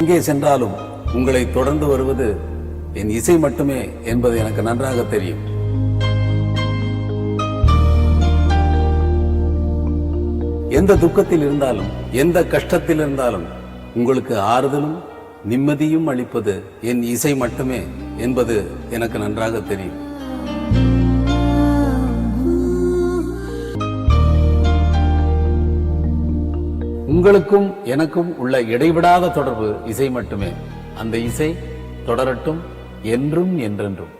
எங்கே சென்றாலும் உங்களை தொடர்ந்து வருவது என் இசை மட்டுமே என்பது எனக்கு நன்றாக தெரியும். எந்த துக்கத்தில் இருந்தாலும் எந்த கஷ்டத்தில் இருந்தாலும் உங்களுக்கு ஆறுதலும் நிம்மதியும் அளிப்பது என் இசை மட்டுமே என்பது எனக்கு நன்றாக தெரியும். உங்களுக்கும் எனக்கும் உள்ள இடைவிடாத தொடர்பு இசை மட்டுமே. அந்த இசை தொடரட்டும் என்றும் என்றென்றும்.